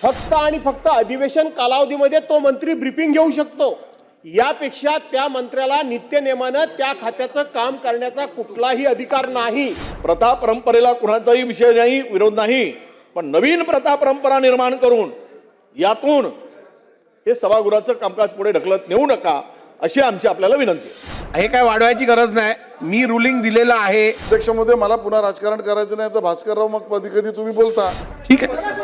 फक्त आणि फक्त अधिवेशन कालावधीमध्ये तो मंत्री ब्रीफिंग घेऊ शकतो। यापेक्षा त्या मंत्र्याला नित्यनेमानं त्या खात्याचं काम करण्याचा कुठलाही अधिकार नाही। प्रथा परंपरेला कुणाचाही विषय नाही, विरोध नाही, पण नवीन प्रथा परंपरा निर्माण करून यातून हे सभागृहाचं कामकाज पुढे ढकलत नेऊ नका अशी आमची आपल्याला विनंती आहे। हे काय वाढवायची गरज नाही, मी रुलिंग दिलेलं आहे। अध्यक्ष महोदय, मला पुन्हा राजकारण करायचं नाही तर भास्करराव मग कधी कधी तुम्ही बोलता। ठीक आहे,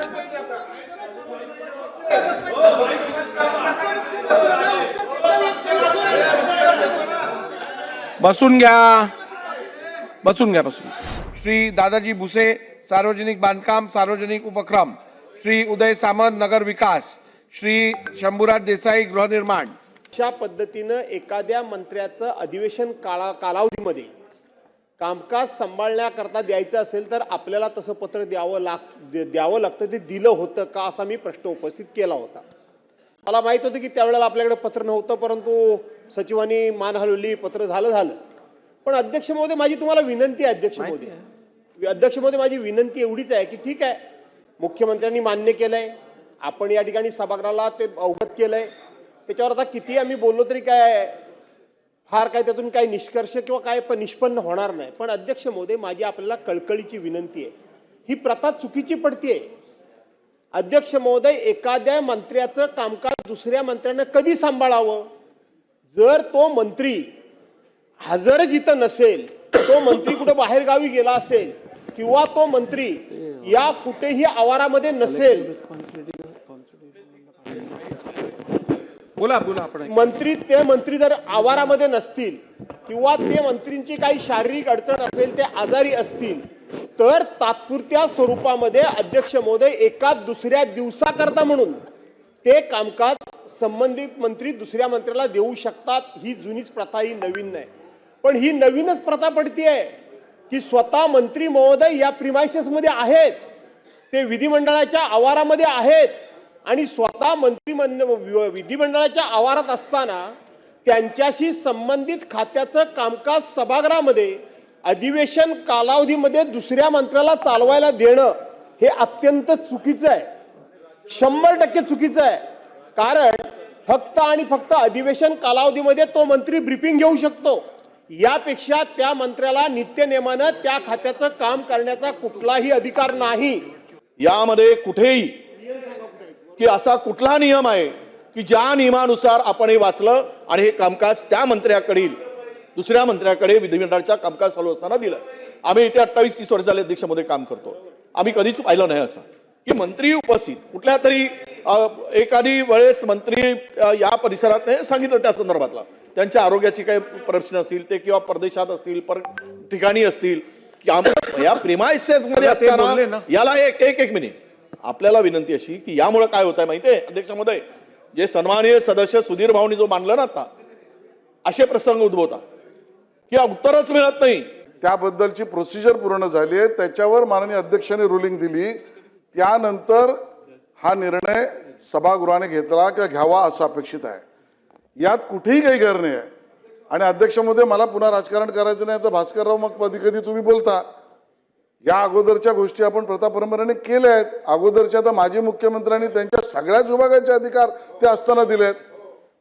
बसून घ्या, बसून घ्या, बसून। श्री दादाजी भुसे, सार्वजनिक बांधकाम सार्वजनिक उपक्रम, श्री उदय सामंत, नगर विकास, श्री शंभूराज देसाई, गृहनिर्माण। अशा पद्धतीनं एखाद्या मंत्र्याचं अधिवेशन कालावधीमध्ये कामकाज सांभाळण्याकरता द्यायचं असेल तर आपल्याला तसं पत्र द्यावं लागतं। ते दिलं होतं का असा मी प्रश्न उपस्थित केला होता। मला माहित होतं की त्यावेळेला आपल्याकडे पत्र नव्हतं, परंतु सचिवांनी मान हलवली, पत्र झालं। पण अध्यक्ष महोदय, माझी तुम्हाला विनंती आहे, अध्यक्ष महोदय माझी विनंती एवढीच आहे की ठीक आहे, मुख्यमंत्र्यांनी मान्य केलंय, आपण या ठिकाणी सभागृहाला ते अवगत केलंय, त्याच्यावर आता किती आम्ही बोललो तरी काय फार काय त्यातून काही निष्कर्ष किंवा काय निष्पन्न होणार नाही। पण अध्यक्ष महोदय, माझी आपल्याला कळकळीची विनंती आहे, ही प्रथा चुकीची पडतीये। अध्यक्ष महोदय, एखाद्या मंत्र्याचं कामकाज दुसऱ्या मंत्र्यानं कधी सांभाळावं? जर तो मंत्री हजर जिथं नसेल, तो मंत्री कुठे बाहेर गावी गेला असेल किंवा तो मंत्री या कुठेही आवारामध्ये नसेल, बोला बोला, आपण ते मंत्री जर आवारामध्ये नसतील किंवा ते मंत्रींची काही शारीरिक अडचण असेल, ते आजारी असतील, तर तात्पुरत्या स्वरूपामध्ये अध्यक्ष महोदय एका दुसऱ्या दिवसाकरता म्हणून ते कामकाज संबंधित मंत्री दुसऱ्या मंत्र्याला देऊ शकतात। ही जुनीच प्रथा, ही नवीन नाही। पण ही नवीनच प्रथा पडतीये की स्वतः मंत्री महोदय या प्रिमायसेस मध्ये आहेत, ते विधिमंडळाच्या आवारामध्ये आहेत आणि स्वतः मंत्री विधिमंडळाच्या आवारात असताना त्यांच्याशी संबंधित खात्याचं कामकाज सभागृहामध्ये अधिवेशन कालावधीमध्ये दुसऱ्या मंत्र्याला चालवायला देणं हे अत्यंत चुकीचं आहे, 100% चुकीचं आहे। कारण फक्त आणि फक्त अधिवेशन कालावधीमध्ये तो मंत्री ब्रीफिंग घेऊ शकतो। यापेक्षा त्या मंत्र्याला नित्यनेमानं त्या खात्याचं काम करण्याचा कुठलाही अधिकार नाही। यामध्ये कुठेही की असा कुठला नियम आहे की ज्या नियमानुसार आपण हे वाचलं आणि हे कामकाज त्या मंत्र्याकडील दुसऱ्या मंत्र्याकडे विधिमंडळाच्या कामकाज चालू असताना दिलं। आम्ही इथे 28-30 वर्ष झाले अध्यक्ष मध्ये काम करतो, आम्ही कधीच पाहिलं नाही असं की मंत्री उपस्थित कुठल्या तरी एखादी वेळेस मंत्री या परिसरात सांगितलं त्या संदर्भातला त्यांच्या आरोग्याची काही प्रश्न असतील ते किंवा परदेशात असतील, ठिकाणी असतील, या प्रिमाइसेस मध्ये असताना याला एक मिनिट आपल्याला विनंती अशी की यामुळे काय होत आहे माहितीये अध्यक्ष महोदय, जे सन्माननीय सदस्य सुधीर भाऊनी जो मांडलं ना आता, असे प्रसंग उद्भवतात की उत्तरच मिळत नाही। त्याबद्दलची प्रोसिजर पूर्ण झाली आहे, त्याच्यावर माननीय अध्यक्षांनी रुलिंग दिली, त्यानंतर हा निर्णय सभागृहाने घेतला किंवा घ्यावा असं अपेक्षित आहे। यात कुठेही काही गैर नाही आहे। आणि अध्यक्ष महोदय, मला पुन्हा राजकारण करायचं नाही तर भास्करराव मग कधी कधी तुम्ही बोलता। या अगोदरच्या गोष्टी आपण प्रथा परंपरेने केल्या आहेत। अगोदरच्या तर माजी मुख्यमंत्र्यांनी त्यांच्या सगळ्याच विभागाचे अधिकार ते असताना दिलेत,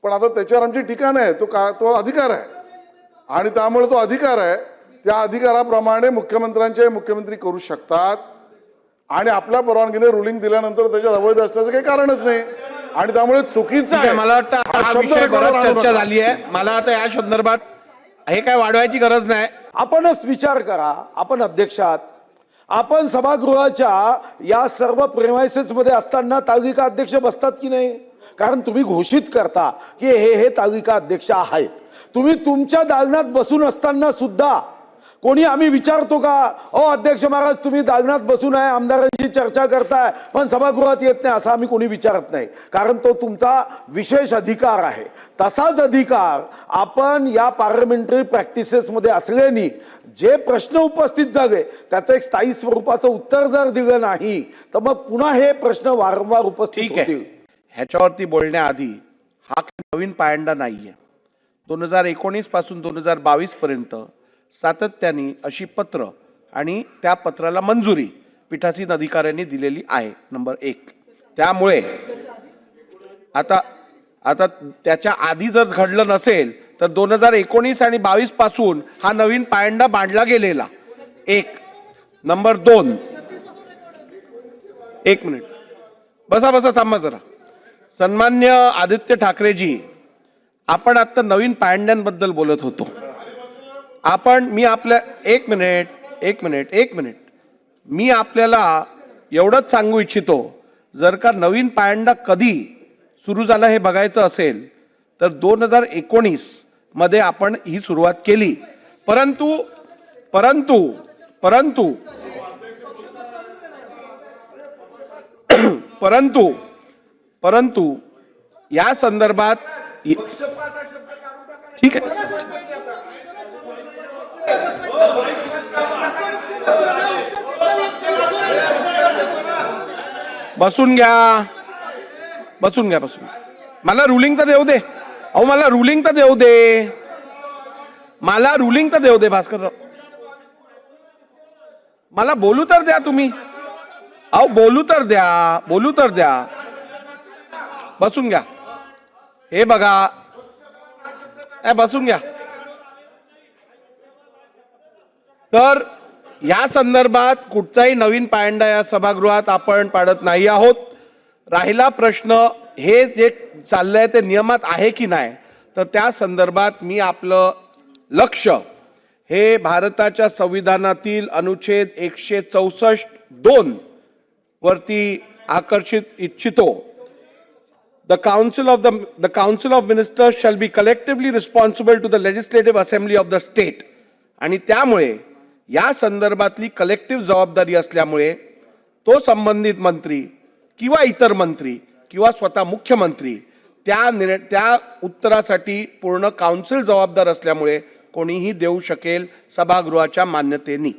पण आता त्याच्यावर आमची टीका नाही, तो अधिकार आहे आणि त्यामुळे तो अधिकार आहे, त्या अधिकाराप्रमाणे मुख्यमंत्री करू शकतात आणि आपल्या परवानगीने रुलिंग दिल्यानंतर त्याच्यात अवैध असण्याचं काही कारणच नाही आणि त्यामुळे चुकीचं आहे। मला वाटतं हा विषय बराच चर्चा झाली आहे, मला आता या संदर्भात हे काय वाढवायची गरज नाही। आपणच विचार करा, आपण अध्यक्षात, आपण सभागृहाच्या या सर्व प्रेमायसेस मध्ये असताना तालिका अध्यक्ष बसतात की नाही? कारण तुम्ही घोषित करता की हे तालिका अध्यक्ष आहेत, तुम्ही तुमच्या दालनात बसून असताना सुद्धा कोणी आम्ही विचारतो का, ओ अध्यक्ष महाराज तुम्ही दालनात बसून आहे, आमदारांची चर्चा करताय पण सभागृहात येत नाही, असं आम्ही कोणी विचारत नाही, कारण तो तुमचा विशेष अधिकार आहे। तसाच अधिकार आपण या पार्लमेंटरी प्रॅक्टिसेस मध्ये असल्याने जे प्रश्न उपस्थित झाले त्याचं एक स्थायी स्वरूपाचं उत्तर जर दिलं नाही तर मग पुन्हा हे प्रश्न वारंवार उपस्थित होतील। ह्याच्यावरती बोलण्याआधी हा नवीन पायंडा नाहीये, 2019 पासून 2022 पर्यंत सातत्याने अशी पत्र आणि त्या पत्राला मंजुरी पीठासीन अधिकाऱ्यांनी दिलेली आहे। नंबर 1 त्यामुळे आता आता त्याच्या आधी जर घडलं नसेल तर 2019 आणि 22 पासून हा नवीन पायंडा मांडला गेलेला. एक नंबर 2, एक मिनिट बसा बसा थांबा जरा. सन्मान्य आदित्य ठाकरेजी, आपण आता नवीन पायंड्यांबद्दल बोलत होतो. मी आपल्या एक मिनिट मी आपल्याला एवढंच सांगू इच्छितो, जर का नवीन पायंडा कधी सुरू झाला हे बघायचं असेल तर 2019 मध्ये आपण ही सुरुवात केली. परंतु परंतु परंतु परंतु परंतु या संदर्भात ठीक आहे. बसून घ्या. मला रुलिंग तर देऊ दे. अहो मला रुलिंग तर देऊ दे भास्करराव. मला बोलू तर द्या तुम्ही. अहो बोलू तर द्या. बसून घ्या. हे बघा, बसून घ्या. तर या संदर्भात कुठचाही नवीन पायंडा या सभागृहात आपण पाडत नाही आहोत. राहिला प्रश्न हे जे चाललंय ते नियमात आहे की नाही, तर त्या संदर्भात मी आपलं लक्ष हे भारताच्या संविधानातील अनुच्छेद 164(2) वरती आकर्षित इच्छितो. The Council of Ministers shall be collectively responsible to the Legislative Assembly of the state. आणि त्यामुळे या संदर्भातली कलेक्टिव्ह जबाबदारी असल्यामुळे तो संबंधित मंत्री किंवा इतर मंत्री किंवा स्वतः मुख्यमंत्री त्या उत्तरासाठी पूर्ण काउन्सिल जबाबदार असल्यामुळे कोणीही देऊ शकेल सभागृहाच्या मान्यतेने.